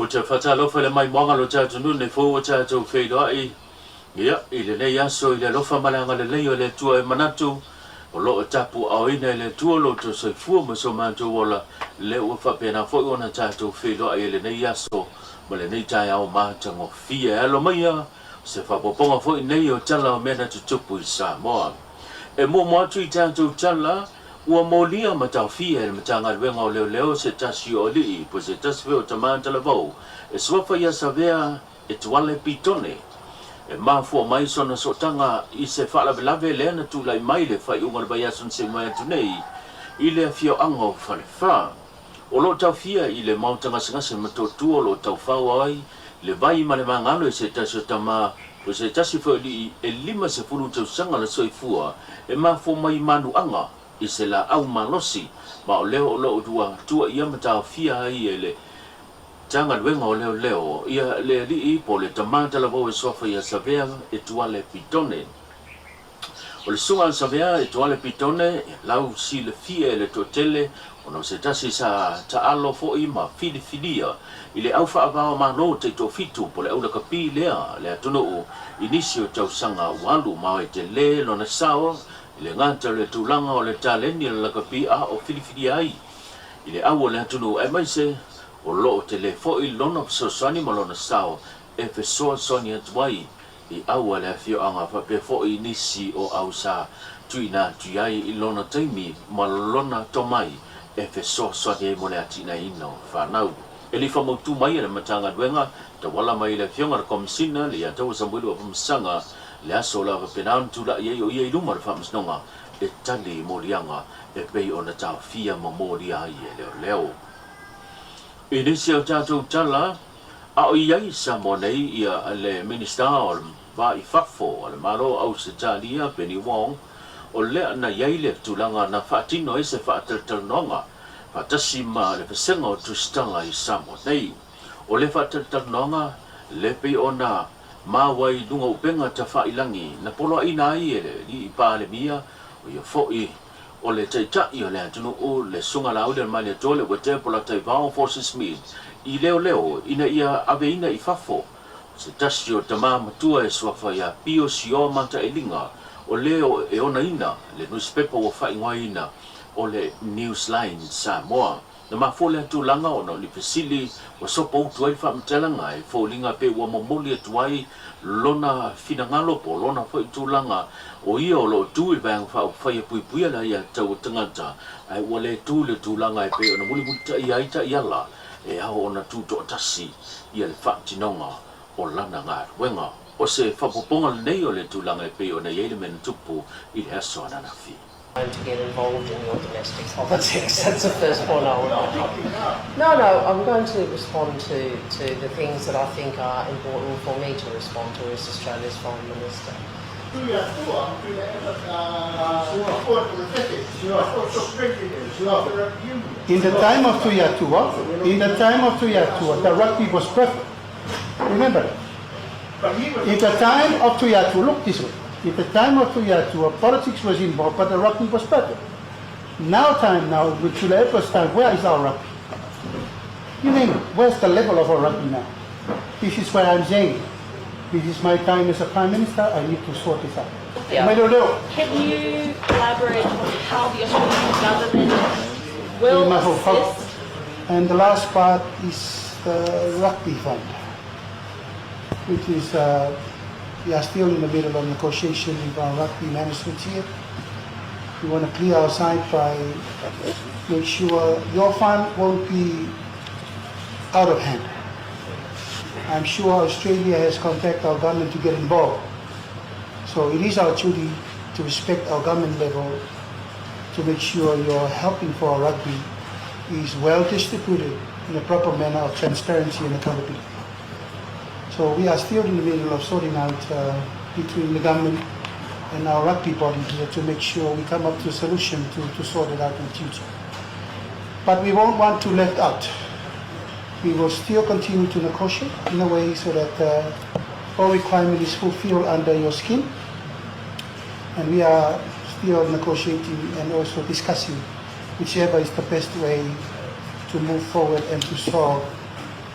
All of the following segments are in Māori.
o te whatalofa le mai moanga lo tātou nune fō o tātou whaidoa ia, i le nei aso i le lofa malanga le leo le tua e manatu, o lo o tapu au ina i le tua lo to sai fua ma so mātou ola le ua whapena fōi ona tātou whaidoa i le nei aso, ma le nei tai au mātango fia alo maia, se whapoponga fōi nei o tala o mena tutupu i Samoa. E mō moatu i tātou tala, ua molia ma tau fia e matanga ruenga o leo se tasi o lii, po se tasi veo ta mātala vau, e swafa Leiataua e tuale pitone, e mafua mai sona sotanga i se whalavelave lea na tūlai mai le whai unga le baiason se mai atu nei, i le fio anga o whale wha. O lo tau fia i le mautanga sangase matotua lo tau whau ai, le vai ma le mangalo e se tasi o tama, po se tasi veo lii e 5 se furu tau sanga la soifua, e mafua mai manu anga, i se la au malosi, ma o leo o lo tua ia matau fia ai e le tanga luenga o leo, ia le li po le tamata la vau e sofa Leiataua e tuale pitone. O le sunga Ganasavea e tuale pitone, lau si le fia e le totele, o no se tasi sa taalo fo i ma filia, i le au whaavao mano te to fitu po le au laka pi lea, le atono o inisi o tau sanga walu mao e te le no na sao, i le ngata le tūlanga o le taleni le laka pi a o filia ai, i le au o le atono e mai se, o lo te le fo i lona sosani ma lona sao e fe soa soni atuai i aua le fio anga fa pe fo i nisi o au sa tuina tuiai i lona taimi ma lona tomai e fe soa soni e mole atina ino whanau. E li whamautu mai le matanga duenga te wala mai le fionga ra komisina le Leiataua Samuelu o pamsanga le aso la penaun tula i o i luma le whamasnonga e tali morianga e pei o na tau fia ma moria ai e leo. Inisi o tātou tala, a o iai Samoa nei ia le minista o va i whafo, le maro au se talia Penny Wong, o lea na iai le tūlanga na whaatino e se whaataltalonga, whaatasi ma le whasenga o tustanga i Samoa nei. O le whaataltalonga, le pei o na mawai lunga upenga ta whailangi, na polo ina i ele li i pāle mia, o ia fo'i, o le taitai o le atunu o le sunga lau le mai le tole wa te pola tai vao forces mid i leo ina ia ave ina i fafo se tasi o tama matua e swafa ia pio si o manta e linga o leo e ona ina le newspaper o whai ngoi ina o le Newsline Samoa na mafo le atu langa o no li pesili wa sopa utu ai whamtelanga e fo linga pe ua momoli atuai lona finangalo po lona fo itu langa o ia o lo tu i vang fa whai pui ala ia tau tangata ai ua le tu langa e pe o na muli ta iala e au ona tu to tasi ia le whaatinonga o lana ngā ruenga o se whapoponga nei o le tu langa e pe o na iele men tupu i le aso anana fi. To get involved in your domestic politics. That's the first point I would make. No, I'm going to respond to the things that I think are important for me to respond to as Australia's Foreign Minister. In the time of Leiataua, the rugby was perfect. Remember, in the time of Leiataua, look this way. At the time of Leiataua, politics was involved, but the rugby was perfect. Now, with Leiata's time, where is our rugby? You name it, where's the level of our rugby now? This is where I'm saying, this is my time as a Prime Minister, I need to sort this out. Yeah. Can you elaborate on how the Australian government will assist? And the last part is the rugby fund, which is we are still in the middle of negotiation with our rugby management here. We want to clear our side by make sure your fund won't be out of hand. I'm sure Australia has contacted our government to get involved. So it is our duty to respect our government level to make sure your helping for our rugby is well distributed in a proper manner of transparency and accountability. So we are still in the middle of sorting out between the government and our rugby body here to make sure we come up to a solution to sort it out in the future. But we won't want to left out. We will still continue to negotiate in a way so that all requirement is fulfilled under your scheme. And we are still negotiating and also discussing whichever is the best way to move forward and to solve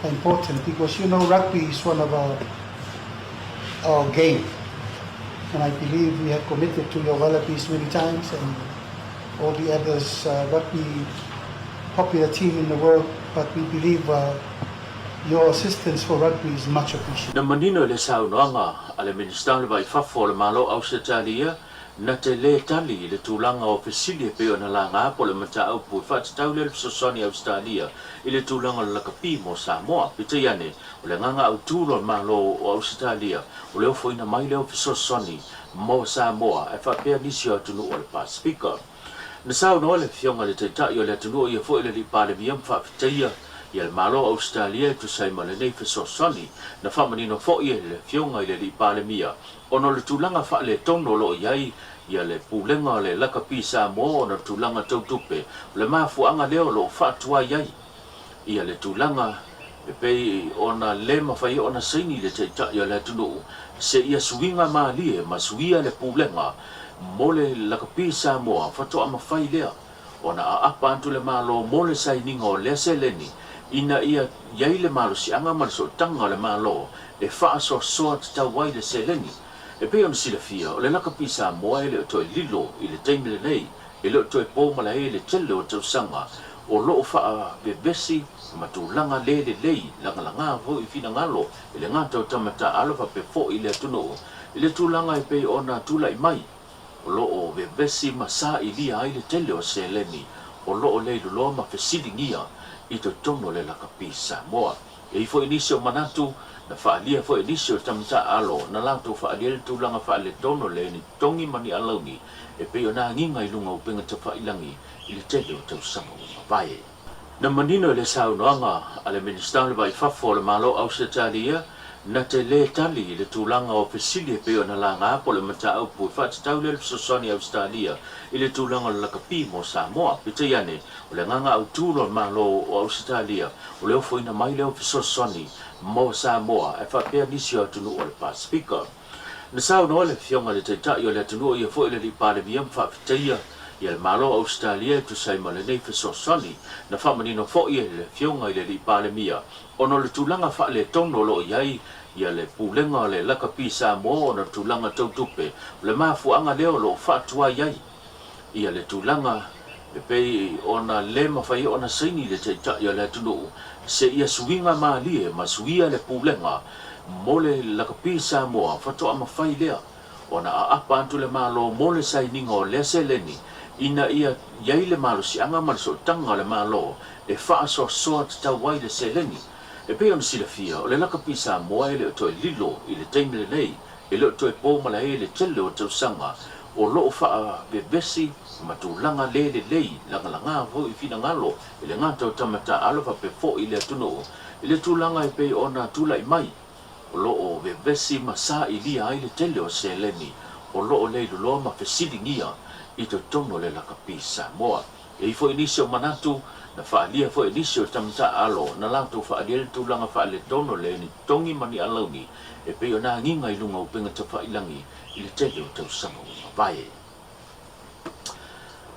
important because rugby is one of our game, and I believe we have committed to your wallabies many times and all the others rugby popular team in the world, but we believe your assistance for rugby is much appreciated. Na manino le saunoanga ale minister le vai fafo le malo Australia na te le tali le tulanga o fesili pe ona langa po le mata au pu fa tau le sosoni Australia i le tulanga le kapi mo Samoa pite yane o le nganga au tulo malo o Australia o le ofo ina mai le o sosoni mo Samoa e fa pe ni sio tunu o le Pacifica na sauno le fionga le te ta yo le tunu i fo le pa le biam fa fite ia le malo Australia tu sai male nei fe sosoni na fa manino fo ia le fionga ile li palemia ono le tulanga fa le tono lo iai ia le pulenga le laka pisa mo ono tulanga tautupe le mafuanga leo lo fa tua iai ia le tulanga e pei ona le mafai ona saini le te ta ia le tunu se ia suinga malie masuia le pulenga mo le laka pisa mo fa to ama fai lea ona a apa antu le malo mo le saininga o le seleni ina ia iai le malo si anga mal so tanga le malo e fa so tau wai le seleni e pe on sila fia o le laka pisa moa ele o toi lilo i le teimile nei e le o toi pōmala e le tele o tau sanga o lo fa bebesi matulanga le lei langa vo i fina ngalo i le ngata o tamata alofa pe fo i le tuno i le tulanga e pe ona tula i mai o lo o bebesi masa i lia ai le tele o seleni o lo o le lo ma fesilingia i to tono le laka pisa moa e fo inisio manatu na faalia fo inisio tamta alo na lanto faalia le tulanga fa le tono le ni tongi mani alauni e pe ona nginga i lunga upenga te failangi i le tele o tau sanga o vai na manino le saunoanga ale minister le vai fafo le malo Australia na te le tali le tulanga o fesili pe ona langa po le mata au pu fa tau le sosoni Australia i le tulanga le kapi mo Samoa pite yane o le nganga au tulo malo o Australia o le ofo ina mai le o sosoni mo Samoa e fa pe nisio tunu o le Pacifica na sao no le fionga le te ta yo le tunu i fo le pale biam fa fiteia ia le malo Australia tu sai male nei fe sosoni na fa manino fo ia le fionga i le pale mia ono le tulanga fa le tono lo iai ia le pulenga le laka pisa mo ono tulanga tautupe le mafuanga leo lo fa tua iai ia le tulanga e pei ona le mafai ona saini le te ta ia le tunu se ia suinga malie masuia le pulenga mo le laka pisa mo fa to ama fai lea ona a apa antu le malo mo le saininga o le seleni ina ia iai le malo si anga mal so tanga le malo e fa so tau wai le seleni e pe on sila fia o le laka pisa moa ele o toi lilo i le teimile nei e le o toi pōmala e le tele o tau sanga o lo fa bebesi matulanga le lei langa vo i fina ngalo i le ngata o tamata alofa pe fo i le tuno i le tulanga i pe ona tula i mai o lo o bebesi masa i lia ai le tele o seleni o lo o le lo ma fesilingia i to tono le laka pisa moa e i fo inisio manatu na faalia fo inisio tamta alo na lanto faalia le tulanga fa le tono le ni tongi mani alauni e pe ona nginga i lunga upenga te failangi i le tele o tau sanga o vai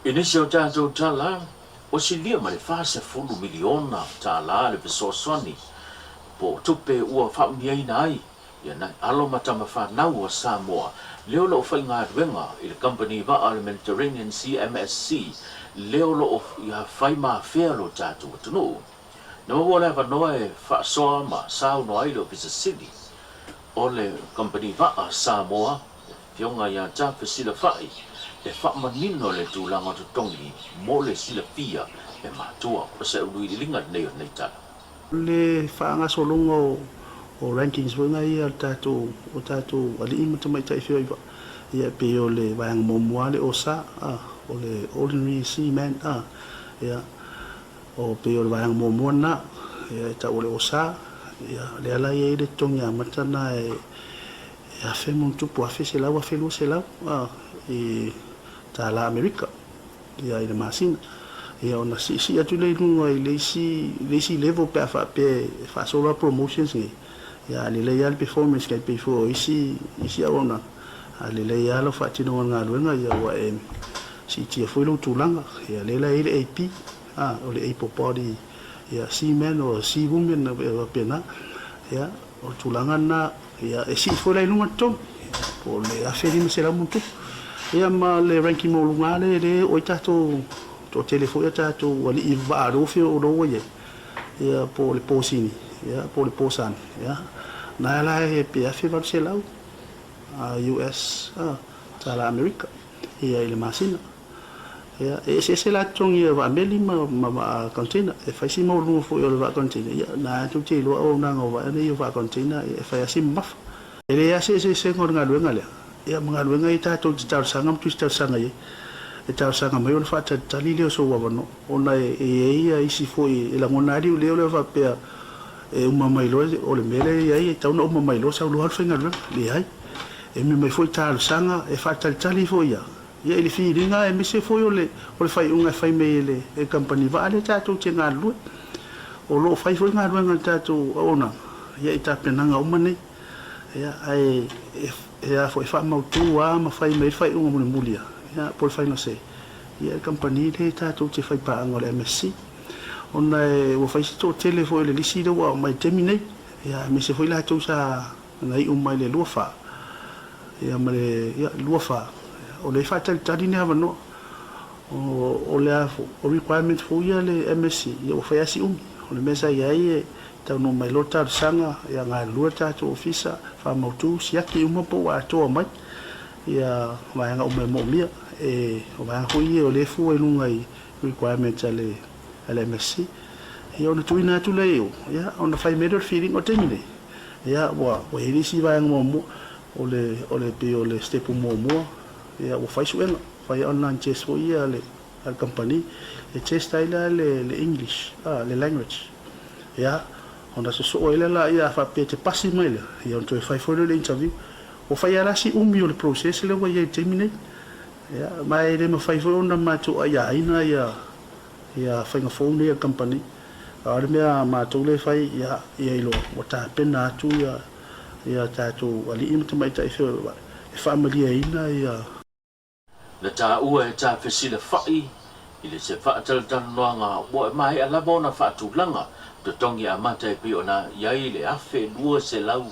inisio tātou tala o si lia ma le fasa fulu miliona tala le pesoswani po tupe ua whaumia ina ai ia na alo matama whanau o Samoa leo lo fai ngā ruenga i le company va al Mediterranean CMSC leo lo ia fai ma fea lo tātou atunu na mawala wanoa e whaasoa ma sao no ai lo Visa City o le company va a Samoa fionga ia tāwhi sila whai e whaamanino le tūlanga tutongi mo le sila pia e mātua o se ului linga nei o nei tala le whaangasolongo o rankings wanga ia o tātou ali ima tamai tai whio iwa ia pe o le waiang momua le o sa o le ordinary seaman ia o pe o le waiang momua na ia ta o le o sa ia le ala ia le tongi a matana e a whemon tupu a whese lau a whelu se lau i tā la Amerika ia i le masina ia ona si atu le nunga i leisi level pe a wha solar promotions ngi ia le le al performance kai pe fo isi ona le le al fa tino nga luenga ia wa si tia foi lo tulanga ia le le AP o le apo body ia seaman o sea woman na pena ia o tulanga na ia e si foi lai lunga to po le aferi me sera mutu ia ma le ranking mo lunga le o tato to telefone tato wali i va ro fi o ro ye ia po le posini ia po le posan ia na la e pe afi va se lau US tala America ia ile masina ia e se la tong ia va meli ma container e fa si mo lu fo ia va container ia na tu te lo o na ngo va ne va container e fa si maf ele ia se ngor nga lu nga le ia mga lu nga ita to tar sangam tu tar sanga ye e tar sanga mai o fa tali le so wa no ona ia isi fo e la monari le va pe e uma mai lo o le mele ia e tau no uma mai lo sa lu al fenga le ai e me mai foi tar sanga e fa tali fo ia ele fi ringa e me se foi o le fai unga fai me le e company va ale tato te nga lu o lo fai foi nga lu nga tato ona ia ita penanga o mane ia ai ia foi fa mau tu ma fai me fai unga mo mulia ia por fai no se ia company le tato te fai pa ngole MSC ona e o fai to telefone le lisi do wa mai terminate ia me se foi la to sa ngai mai le lufa ia male ia lufa o le fatal tadi ne avano o le o requirement fo ia le MSC ia o fai asi o le mesa ia e tau no mai lota sanga ia nga lua tato ofisa fa motu sia ki uma po wa to mai ia mai nga o mai mo mia e o mai ho ia o le fu e lunga i requirement ale MSC ia ona tuina tu le ia ona fai medal feeling o temine ia wa o ele si vai mo o le pe o le step mo ia o fai suenga fai online chess fo ia le al company e chess style le English le language ia onda so ele la ia fa pe te passi mai ia on to fai fo le interview o fai ala si umi o le process le wa ia terminate ia mai le mo fai fo onda ma to ia ina ia fai nga phone le company ar me ma to le fai ia ilo o ta pena tu ia ta to ali im mai ta fo family ina ia na ta ua e ta fesile fai i le se whaatal tanoanga wa mai ala bona whaatulanga to tongi a mata e pi ona iai le afe lua se lau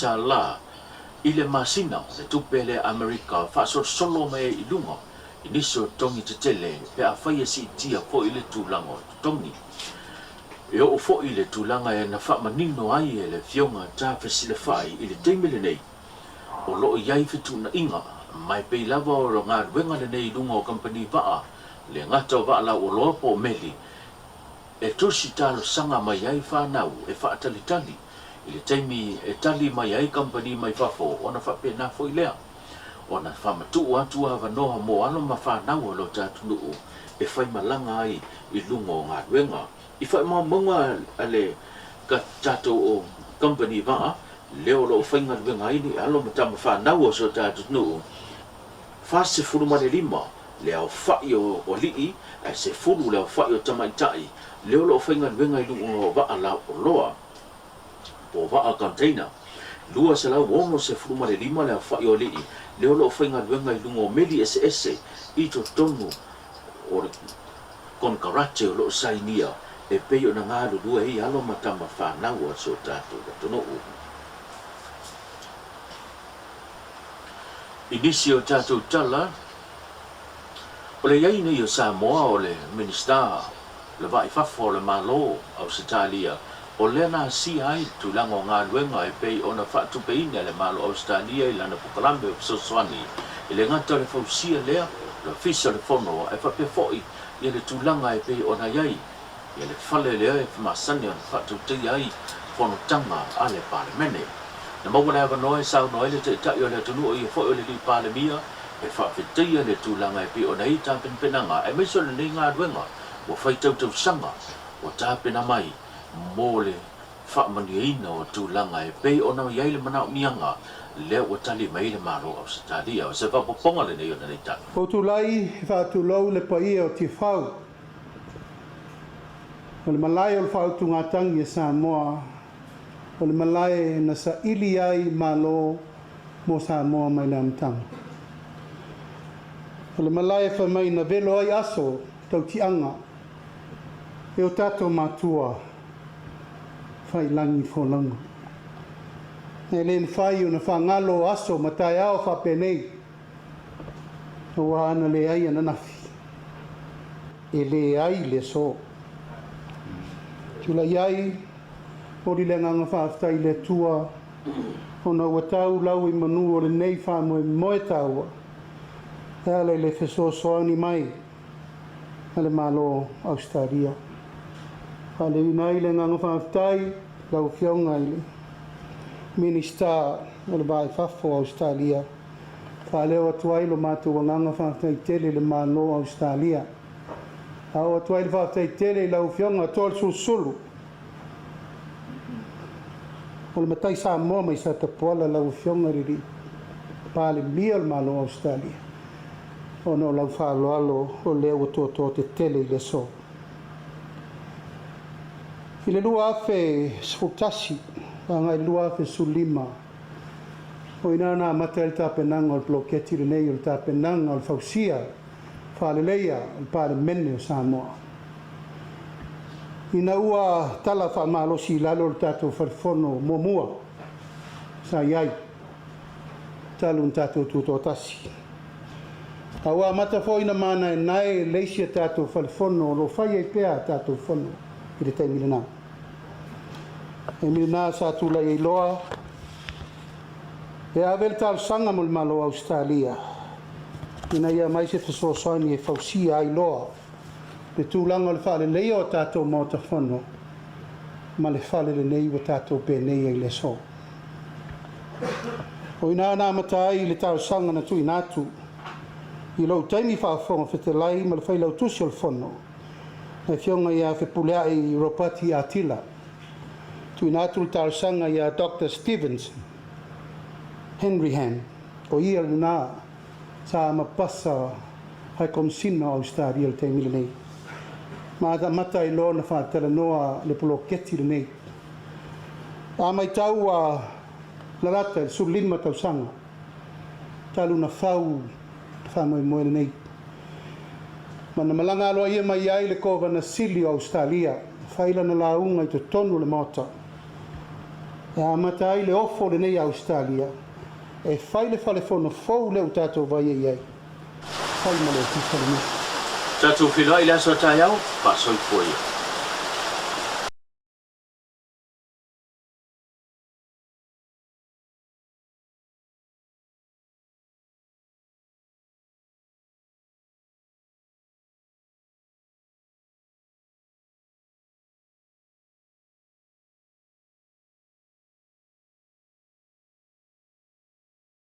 ta la i le masina le tupele Amerika whaasor solo mai i lunga i niso tongi te tele pe a whai e si tia fo i le tūlanga tongi e o fo i le tūlanga e na whaamanino ai e le fionga ta fesile fai i le teimele nei o loo iai fitu na inga mai pe lava o ngā wenga le nei lunga o company vaa le ngata o vaa la o loa po meli e tosi talo sanga mai ai whanau e whaatalitali i le teimi e tali mai ai company mai whafo ona whapena fo i lea ona whamatu atu a wanoha mo alo ma whanau o lo tātu nuu e whai malanga ai i lunga o ngā wenga i whai maunga ale ka tātu o company vaa leo lo whainga wenga ini alo matama whanau o so tātu nuu fase fulu mane lima leo whai o lii ai se fulu leo whai o tamaitai leo lo whainga wenga i lunga o vaa la o loa o vaa container lua se lau ono se fulu mane lima leo whai o lii leo lo whainga wenga i lunga o meli ese i to tonu o kon karate o lo sainia e peyo na ngā lua hei alo matama whanau o so tātu tono u Inisio tātou tala, o le iai nei o Samoa o le minister, le vai fafo le malo au Australia, o le na si ai tūlanga o ngā luenga e pei o na whaatupeina le malo Australia i lana pukalambe o Soswani, i le ngata le fausia lea, le fisa le fono e whapefoi, i le tūlanga e pei o na iai, i le whale lea e whamasane o na whaatutei ai, fono tanga a le parlemene. Na mawana ava noe sau noe le te tai o le tunu o i fo o le li palemia e whawhitia le tūlanga e pi o nei tā penpenanga e meiso le nei ngā ruenga o whai tautau sanga o tā pena mai mō le whaamaniaina o tūlanga e pei o na iai le mana o mianga leo o tali mai le maro au Satalia o se whapoponga le nei o nei tā. O tūlai whātūlau le paia o te whau. O le malai o le whautu ngātangi e Samoa o le malae na sa ili ai malo mo Samoa mai le amtanga. O le malae whamai na velo ai aso tau tianga E o tātou mātua whai langi whonanga. E len whai una whangalo aso matai ao whapenei. O ana le ai ananafi. E le ai le so. Tula iai, ori le nganga whaafitai le tua, ona ua tau lau I manu o le nei whamoe moe taua. E ale le wheso soani mai, ale malo Australia. Ale unai le nganga whaafitai, lau whionga ile. Minister, ole vai whafo Australia. Whaleo atuai lo mātua nganga whaafitai tele le malo Australia. Au atuai le whaafitai tele lau whionga tol susulu. O le matai Samoa mai sa tapuala lau whionga riri. Pāle mia le malo Australia. O no lau whaaloalo o leo atua te tele le so. I le lua afe sfutasi, ngai lua afe sulima. O ina na mata el tapenanga o le bloketi le nei o le tapenanga o le fausia. Whaleleia o pāle mene o Samoa. Ina ua tala whamalosi lalo le tātou wharifono muamua. Sa iai. Talu tātou tūtotasi. Awa mata fo ina mana e nai leisia tātou wharifono lo whai e pēa tātou whono. I le taimile nā. E mile nā sa tūla i loa. E avel tālu sanga mo le malo Australia. Ina ia mai se whasoasani e whausia ai loa. Le tūlanga le whale leo o tātou mauta whono. Ma le whale le nei o tātou pēnei e le so. O ina nā matai le tālu sanga na tui nātu. I lau taimi whaafonga whetelai ma le whailau tusi o le whono. E whionga ia whepulea I Ropati Atila. Tui nātu le tālu sanga ia Dr. Stevenson. Henry Han. O ia luna sa mapasa hai komsina o Australia le taimile nei. Mata I lo na whaatala noa le poloketi le nei. A mai tau a larata le sulima tau sanga. Talu na whau whamoe moe le nei. Mana malanga aloa ia mai ai le kova na sili o Australia. Whaila na launga I te tonu le mota. E a mata ai le ofo le nei Australia. E whaile whale whono fau leo tātou vai e iai. Whaile ma leo tika le nei. Tātou whila I le aso tai au, pasoi fwoi.